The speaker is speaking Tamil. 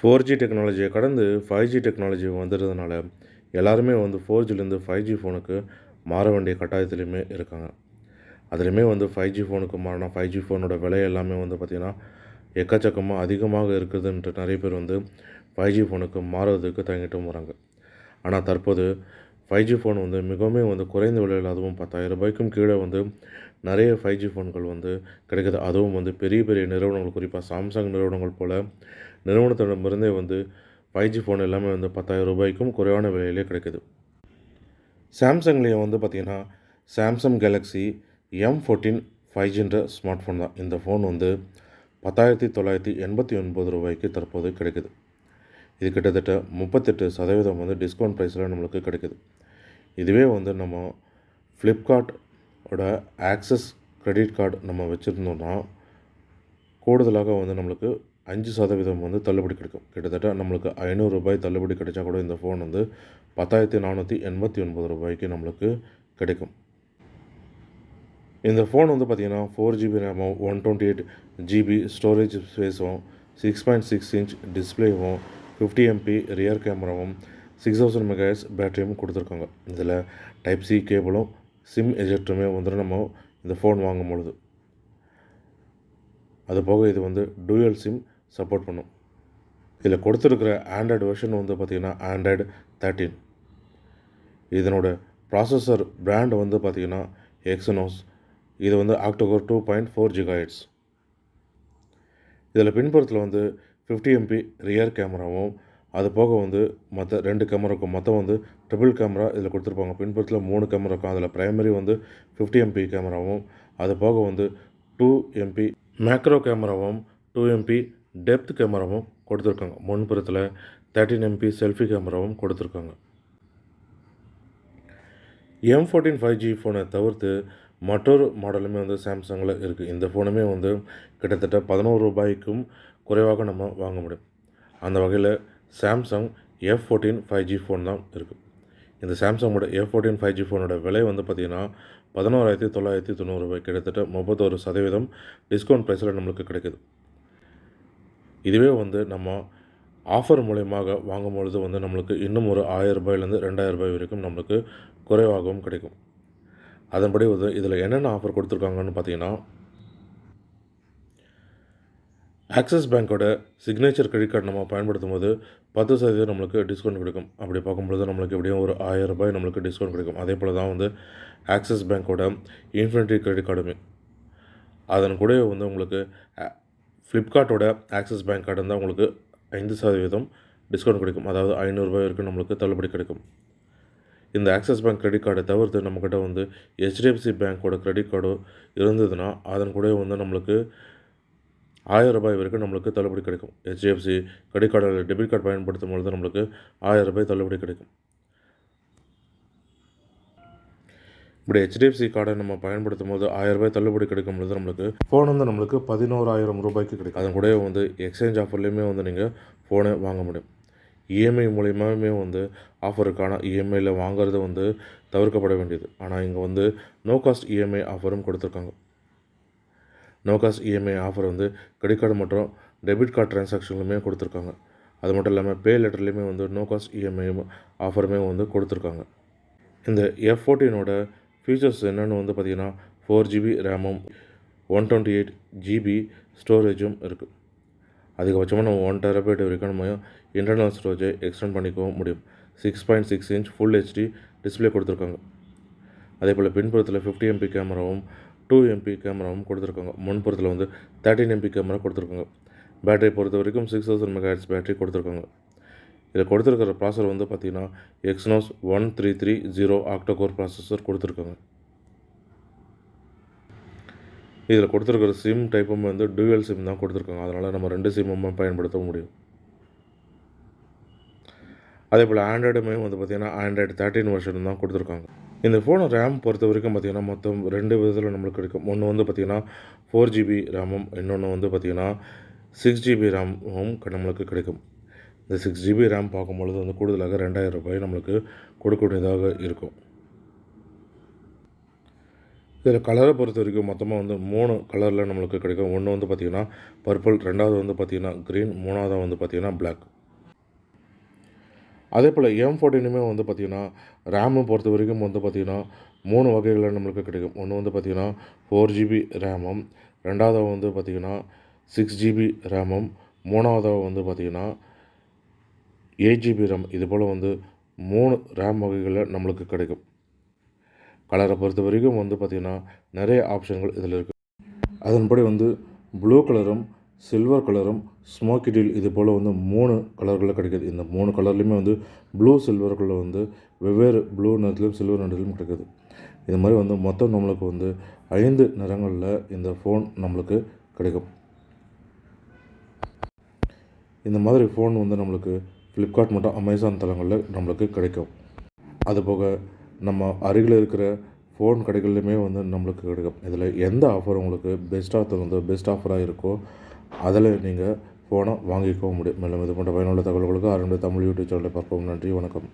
4G டெக்னாலஜியை கடந்து 5G டெக்னாலஜி வந்துடுறதுனால எல்லாருமே வந்து 4Gலேருந்து 5G ஃபோனுக்கு மாற வேண்டிய கட்டாயத்துலையுமே இருக்காங்க. அதுலேயுமே வந்து 5G ஃபோனுக்கு மாறினா 5G ஃபோனோட விலை எல்லாமே வந்து பார்த்திங்கன்னா எக்கச்சக்கமாக அதிகமாக இருக்குதுன்ட்டு நிறைய பேர் வந்து 5G ஃபோனுக்கு மாறுவதற்கு தயங்கிட்டும் வராங்க. ஆனால் தற்போது 5G ஃபோன் வந்து மிகவும் வந்து குறைந்த விலையில், அதுவும் 10,000 ரூபாய்க்கும் கீழே வந்து நிறைய 5G ஃபோன்கள் வந்து கிடைக்குது. அதுவும் வந்து பெரிய பெரிய நிறுவனங்கள், குறிப்பாக சாம்சங் நிறுவனங்கள் போல் நிறுவனத்திடமிருந்தே வந்து 5G ஃபோன் எல்லாமே வந்து 10,000 ரூபாய்க்கும் குறைவான விலையிலே கிடைக்குது. சாம்சங்லேயே வந்து பார்த்திங்கன்னா சாம்சங் கேலக்ஸி M14 5Gன்ற ஸ்மார்ட் ஃபோன் தான். இந்த ஃபோன் வந்து 10,989 ரூபாய்க்கு தற்போது கிடைக்குது. இது கிட்டத்தட்ட 38% வந்து டிஸ்கவுண்ட் ப்ரைஸில் நம்மளுக்கு கிடைக்குது. இதுவே வந்து நம்ம ஃப்ளிப்கார்ட்டோட ஆக்சஸ் கிரெடிட் கார்டு நம்ம வச்சுருந்தோம்னா கூடுதலாக வந்து நம்மளுக்கு 5% வந்து தள்ளுபடி கிடைக்கும். கிட்டத்தட்ட நம்மளுக்கு 500 ரூபாய் தள்ளுபடி கிடைச்சா கூட இந்த ஃபோன் வந்து 10,489 ரூபாய்க்கு நம்மளுக்கு கிடைக்கும். இந்த ஃபோன் வந்து பார்த்திங்கன்னா 4GB ரேமும் 128GB ஸ்டோரேஜ் ஸ்பேஸும் 6.6 இன்ச் டிஸ்பிளேவும் 50 MP ரியர் கேமராவும் 6000 mAh பேட்டரியும் கொடுத்துருக்காங்க. இதில் டைப் சி கேபிளும் சிம் எஜெக்டருமே வந்து நம்ம இந்த ஃபோன் வாங்கும் பொழுது, அதுபோக இது வந்து டூயல் சிம் சப்போர்ட் பண்ணும். இதில் கொடுத்துருக்கிற ஆண்ட்ராய்டு வெர்ஷன் வந்து பார்த்திங்கன்னா ஆண்ட்ராய்டு 13. இதனோட ப்ராசஸர் பிராண்ட் வந்து பார்த்திங்கன்னா எக்ஸினோஸ். இது வந்து ஆக்டோகோர் 2.4 GHz. இதில் பின்புறத்தில் வந்து 50 MP ரியர் கேமராவும், அது போக வந்து மற்ற 2 கேமராக்கும் மொத்தம் வந்து ட்ரிபிள் கேமரா இதில் கொடுத்துருப்பாங்க. பின்புறத்தில் 3 கேமரா இருக்கும். அதில் பிரைமரி வந்து 50 MP கேமராவும், அது போக வந்து 2 MP மேக்ரோ கேமராவும் 2 MP டெப்த் கேமராவும் கொடுத்துருக்காங்க. முன்புறத்தில் 13 MP செல்ஃபி கேமராவும் கொடுத்துருக்காங்க. M14 5G ஃபோனை தவிர்த்து மற்றொரு மாடலுமே வந்து சாம்சங்கில் இருக்குது. இந்த ஃபோனுமே வந்து கிட்டத்தட்ட 11 ரூபாய்க்கும் குறைவாக நம்ம வாங்க முடியும். அந்த வகையில் சாம்சங் F14 5G ஃபோன் தான் இருக்குது. இந்த சாம்சங்கோட F14 5G ஃபோனோட விலை வந்து பார்த்திங்கன்னா 11,990 ரூபாய், கிட்டத்தட்ட 31% டிஸ்கவுண்ட் ப்ரைஸில் நம்மளுக்கு கிடைக்குது. இதுவே வந்து நம்ம ஆஃபர் மூலயமாக வாங்கும்பொழுது வந்து நம்மளுக்கு இன்னும் ஒரு 1000 ரூபாயிலேருந்து 2000 ரூபாய் வரைக்கும் நம்மளுக்கு குறைவாகவும் கிடைக்கும். அதன்படி வந்து இதில் என்னென்ன ஆஃபர் கொடுத்துருக்காங்கன்னு பார்த்தீங்கன்னா, ஆக்சிஸ் பேங்க்கோட சிக்னேச்சர் கிரெடிட் கார்டு நம்ம பயன்படுத்தும் போது 10% நம்மளுக்கு டிஸ்கவுண்ட் கிடைக்கும். அப்படி பார்க்கும்பொழுது நம்மளுக்கு எப்படியும் ஒரு 1000 ரூபாய் நம்மளுக்கு டிஸ்கவுண்ட் கிடைக்கும். அதே போல் தான் வந்து ஆக்சிஸ் பேங்க்கோட இன்ஃபினிட்டி கிரெடிட் கார்டுமே. அதன் கூட வந்து உங்களுக்கு ஃப்ளிப்கார்ட்டோட ஆக்சிஸ் பேங்க் கார்டு இருந்தால் உங்களுக்கு 5% டிஸ்கவுண்ட் கிடைக்கும். அதாவது 500 ரூபாய் வரைக்கும் நம்மளுக்கு தள்ளுபடி கிடைக்கும். இந்த ஆக்சிஸ் பேங்க் கிரெடிட் கார்டை தவிர்த்து நம்மக்கிட்ட வந்து HDFC பேங்க்கோட கிரெடிட் கார்டு இருந்ததுன்னா அதன் கூட வந்து நம்மளுக்கு 1000 ரூபாய் வரைக்கும் நம்மளுக்கு தள்ளுபடி கிடைக்கும். HDFC credit card debit card பயன்படுத்தும் பொழுது நம்மளுக்கு 1000 ரூபாய் தள்ளுபடி கிடைக்கும். இப்படி HDFC கார்டை நம்ம பயன்படுத்தும் போது 1000 ரூபாய் தள்ளுபடி கிடைக்கும் பொழுது நம்மளுக்கு ஃபோன் வந்து நம்மளுக்கு 11,000 ரூபாய்க்கு கிடைக்கும். அதன் கூட வந்து எக்ஸ்சேஞ்ச் ஆஃபர்லேயுமே வந்து நீங்கள் ஃபோனை வாங்க முடியும். EMI மூலியமாகவே வந்து ஆஃபர் இருக்குது. ஆனால் EMIயில் வாங்குறது வந்து தவிர்க்கப்பட வேண்டியது. ஆனால் இங்கே வந்து நோ காஸ்ட் EMI ஆஃபரும் கொடுத்துருக்காங்க. நோ காஸ்ட் EMI ஆஃபர் வந்து கிரெடிட் கார்டு மற்றும் டெபிட் கார்டு ட்ரான்சாக்ஷன்லுமே கொடுத்துருக்காங்க. அது மட்டும் இல்லாமல் பே லெட்டர்லேயுமே வந்து நோ காஸ்ட் EMI ஆஃபருமே வந்து கொடுத்துருக்காங்க. இந்த F14ஓட ஃபீச்சர்ஸ் என்னென்னு வந்து பார்த்திங்கன்னா 4GB ரேமும் 128GB ஸ்டோரேஜும் இருக்குது. அதிகபட்சமாக நம்ம 1 TB வரைக்கும் நம்ம இன்டர்னல் ஸ்டோரேஜை எக்ஸ்டெண்ட் பண்ணிக்கவும் முடியும். 6.6 இன்ச் ஃபுல் HD டிஸ்பிளே கொடுத்துருக்காங்க. அதே போல் பின்புறத்தில் 50 MP கேமராவும் 2 MP கேமராவும் கொடுத்துருக்காங்க. முன்புறத்தில் வந்து 13 MP கேமரா கொடுத்துருக்காங்க. பேட்டரி பொறுத்த வரைக்கும் 6000 mAh பேட்டரி கொடுத்துருக்காங்க. இதில் கொடுத்துருக்கிற ப்ராசஸர் வந்து பார்த்திங்கன்னா எக்ஸினோஸ் 1330 ஆக்டோகோர் ப்ராசஸர் கொடுத்துருக்காங்க. இதில் கொடுத்துருக்கிற சிம் டைப்பும் வந்து டூயல் சிம் தான் கொடுத்துருக்காங்க. அதனால் நம்ம 2 சிம்மும் பயன்படுத்த முடியும். அதே போல் ஆண்ட்ராய்டுமே வந்து பார்த்திங்கன்னா ஆண்ட்ராய்டு 13 வெர்ஷன் தான் கொடுத்துருக்காங்க. இந்த ஃபோனை ரேம் பொறுத்த வரைக்கும் பார்த்திங்கன்னா மொத்தம் 2 விதத்தில் நம்மளுக்கு கிடைக்கும். ஒன்று வந்து பார்த்திங்கன்னா 4GB ரேமும், இன்னொன்று வந்து பார்த்திங்கன்னா 6GB ரேமும் நம்மளுக்கு கிடைக்கும். இந்த 6GB ரேம் பார்க்கும்பொழுது வந்து கூடுதலாக 2000 ரூபாய் நம்மளுக்கு கொடுக்க வேண்டியதாக இருக்கும். இதில் கலரை பொறுத்த வரைக்கும் மொத்தமாக வந்து 3 கலரில் நம்மளுக்கு கிடைக்கும். ஒன்று வந்து பார்த்திங்கன்னா பர்பிள், ரெண்டாவது வந்து பார்த்திங்கன்னா க்ரீன், மூணாவதாக வந்து பார்த்திங்கன்னா பிளாக். அதே போல் M14மே வந்து பார்த்திங்கன்னா ரேமு பொறுத்த வரைக்கும் வந்து பார்த்திங்கன்னா 3 வகைகளில் நம்மளுக்கு கிடைக்கும். ஒன்று வந்து பார்த்திங்கன்னா 4 GB ரேமும், ரெண்டாவதாக வந்து பார்த்திங்கன்னா 6 GB ரேமும், மூணாவதாக வந்து பார்த்திங்கன்னா 8 GB ரேம். இது போல் வந்து 3 ரேம் வகைகளில் நம்மளுக்கு கிடைக்கும். கலரை பொறுத்த வரைக்கும் வந்து பார்த்திங்கன்னா நிறைய ஆப்ஷன்கள் இதில் இருக்குது. அதன்படி வந்து ப்ளூ கலரும், சில்வர் கலரும், ஸ்மோக்கி டீல் இது போல் வந்து 3 கலர்களில் கிடைக்கிது. இந்த 3 கலர்லேயுமே வந்து ப்ளூ, சில்வர் கலர் வந்து வெவ்வேறு ப்ளூ நிறத்திலும் சில்வர் நிறத்திலும் கிடைக்குது. இது மாதிரி வந்து மொத்தம் நம்மளுக்கு வந்து 5 நிறங்களில் இந்த ஃபோன் நம்மளுக்கு கிடைக்கும். இந்த மாதிரி ஃபோன் வந்து நம்மளுக்கு ஃப்ளிப்கார்ட் மற்றும் அமேசான் தளங்களில் நம்மளுக்கு கிடைக்கும். அதுபோக நம்ம அருகில் இருக்கிற ஃபோன் கடைகள்லையுமே வந்து நம்மளுக்கு கிடைக்கும். இதில் எந்த ஆஃபர் உங்களுக்கு பெஸ்ட்டாக தகுந்தோ, பெஸ்ட் ஆஃபராக இருக்கோ அதில் நீங்கள் ஃபோனை வாங்கிக்கவும் முடியும். மேலும் இது போன்ற பயனுள்ள தகவல்களுக்கு ஆரம்ப தமிழ் யூடியூப் சேனலை பார்க்கவும். நன்றி, வணக்கம்.